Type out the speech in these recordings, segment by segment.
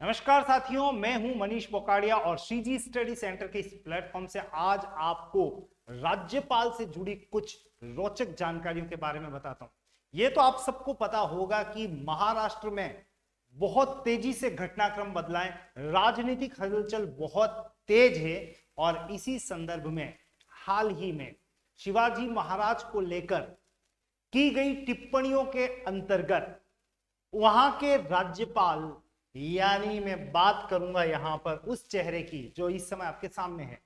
नमस्कार साथियों, मैं हूं मनीष बोकाड़िया और श्रीजी स्टडी सेंटर के इस प्लेटफॉर्म से आज आपको राज्यपाल से जुड़ी कुछ रोचक जानकारियों के बारे में बताता हूं। यह तो आप सबको पता होगा कि महाराष्ट्र में बहुत तेजी से घटनाक्रम बदला है, राजनीतिक हलचल बहुत तेज है और इसी संदर्भ में हाल ही में शिवाजी महाराज को लेकर की गई टिप्पणियों के अंतर्गत वहां के राज्यपाल, यानी मैं बात करूंगा यहां पर उस चेहरे की जो इस समय आपके सामने है।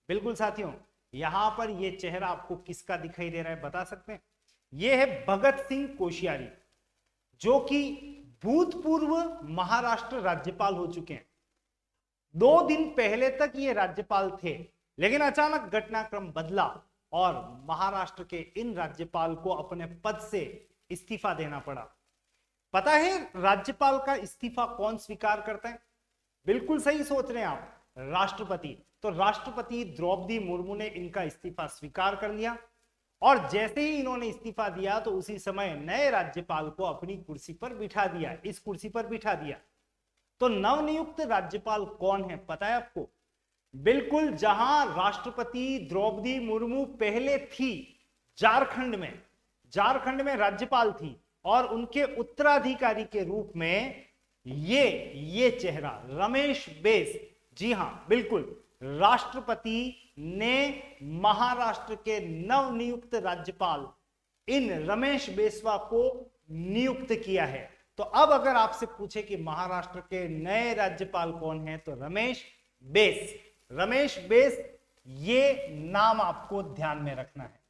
बिल्कुल साथियों, यहां पर यह चेहरा आपको किसका दिखाई दे रहा है बता सकते हैं? यह है भगत सिंह कोश्यारी, जो कि भूतपूर्व महाराष्ट्र राज्यपाल हो चुके हैं। 2 दिन पहले तक ये राज्यपाल थे, लेकिन अचानक घटनाक्रम बदला और महाराष्ट्र के इन राज्यपाल को अपने पद से इस्तीफा देना पड़ा। पता है राज्यपाल का इस्तीफा कौन स्वीकार करता है? बिल्कुल सही सोच रहे हैं आप, राष्ट्रपति। तो राष्ट्रपति द्रौपदी मुर्मू ने इनका इस्तीफा स्वीकार कर लिया और जैसे ही इन्होंने इस्तीफा दिया तो उसी समय नए राज्यपाल को अपनी कुर्सी पर बिठा दिया, इस कुर्सी पर बिठा दिया। तो नवनियुक्त राज्यपाल कौन है पता है आपको? बिल्कुल, जहां राष्ट्रपति द्रौपदी मुर्मू पहले थी झारखंड में राज्यपाल थी और उनके उत्तराधिकारी के रूप में ये चेहरा रमेश बैस, जी हां बिल्कुल, राष्ट्रपति ने महाराष्ट्र के नवनियुक्त राज्यपाल इन रमेश बैसवा को नियुक्त किया है। तो अब अगर आपसे पूछे कि महाराष्ट्र के नए राज्यपाल कौन है तो रमेश बैस, ये नाम आपको ध्यान में रखना है।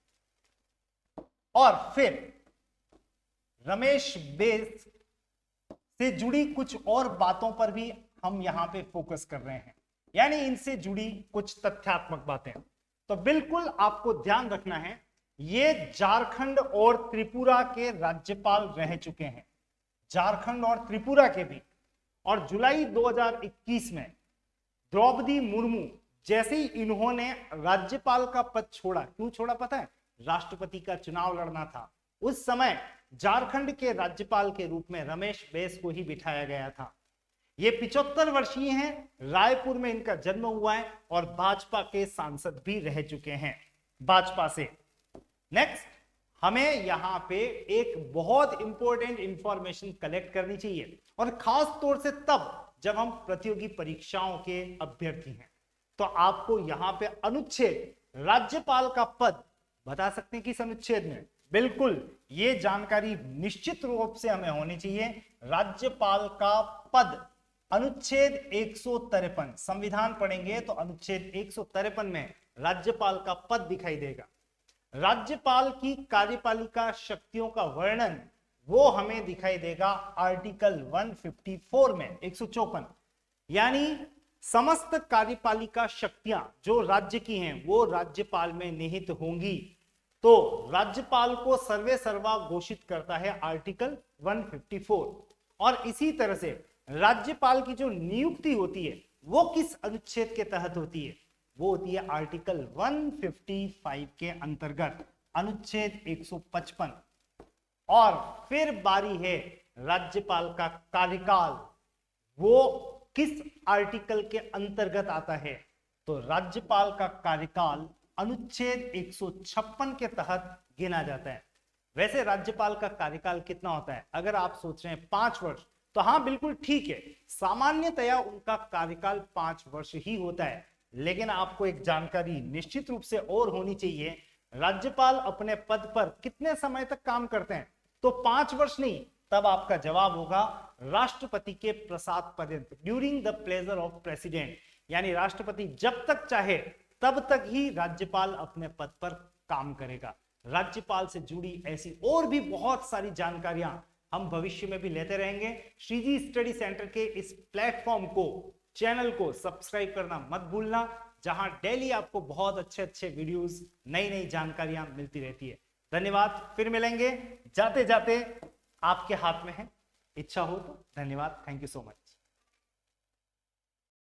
और फिर रमेश बैस से जुड़ी कुछ और बातों पर भी हम यहां पे फोकस कर रहे हैं, यानी इनसे जुड़ी कुछ तथ्यात्मक बातें। तो बिल्कुल आपको ध्यान रखना है, ये झारखंड और त्रिपुरा के राज्यपाल रह चुके हैं, झारखंड और त्रिपुरा के भी। और जुलाई 2021 में द्रौपदी मुर्मू जैसे ही इन्होंने राज्यपाल का पद छोड़ा, क्यों छोड़ा पता है? राष्ट्रपति का चुनाव लड़ना था। उस समय झारखंड के राज्यपाल के रूप में रमेश बैस को ही बिठाया गया था। ये 75 वर्षीय हैं, रायपुर में इनका जन्म हुआ है और भाजपा के सांसद भी रह चुके हैं भाजपा से। नेक्स्ट, हमें यहां पे एक बहुत इंपॉर्टेंट इंफॉर्मेशन कलेक्ट करनी चाहिए और खास तौर से तब जब हम प्रतियोगी परीक्षाओं के अभ्यर्थी हैं। तो आपको यहां पे अनुच्छेद, राज्यपाल का पद बता सकते हैं किस अनुच्छेद में? बिल्कुल, ये जानकारी निश्चित रूप से हमें होनी चाहिए। राज्यपाल का पद अनुच्छेद 153, संविधान पढ़ेंगे तो अनुच्छेद 153 में राज्यपाल का पद दिखाई देगा। राज्यपाल की कार्यपालिका शक्तियों का वर्णन वो हमें दिखाई देगा आर्टिकल 154 में, 154, यानी समस्त कार्यपालिका शक्तियां जो राज्य की हैं वो राज्यपाल में निहित होंगी। तो राज्यपाल को सर्वे सर्वा घोषित करता है आर्टिकल 154। और इसी तरह से राज्यपाल की जो नियुक्ति होती है वो किस अनुच्छेद के तहत होती है? वो होती है आर्टिकल 155 के अंतर्गत, अनुच्छेद 155। और फिर बारी है राज्यपाल का कार्यकाल, वो किस आर्टिकल के अंतर्गत आता है? तो राज्यपाल का कार्यकाल अनुच्छेद 156 के तहत गिना जाता है। वैसे राज्यपाल का कार्यकाल कितना होता है? अगर आप सोच रहे हैं 5 वर्ष, तो हाँ बिल्कुल ठीक है, सामान्यतया उनका कार्यकाल 5 वर्ष ही होता है। लेकिन आपको एक जानकारी निश्चित रूप से और होनी चाहिए, राज्यपाल अपने पद पर कितने समय तक काम करते हैं? तो 5 वर्ष नहीं, तब आपका जवाब होगा राष्ट्रपति के प्रसाद पर्यंत, during the pleasure of president, यानी राष्ट्रपति जब तक चाहे तब तक ही राज्यपाल अपने पद पर काम करेगा। राज्यपाल से जुड़ी ऐसी और भी बहुत सारी जानकारियां हम भविष्य में भी लेते रहेंगे। श्रीजी स्टडी सेंटर के इस प्लेटफॉर्म को, चैनल को सब्सक्राइब करना मत भूलना, जहां डेली आपको बहुत अच्छे वीडियोस, नई जानकारियां मिलती रहती है। धन्यवाद, फिर मिलेंगे। जाते जाते आपके हाथ में है, इच्छा हो तो। धन्यवाद, थैंक यू सो मच।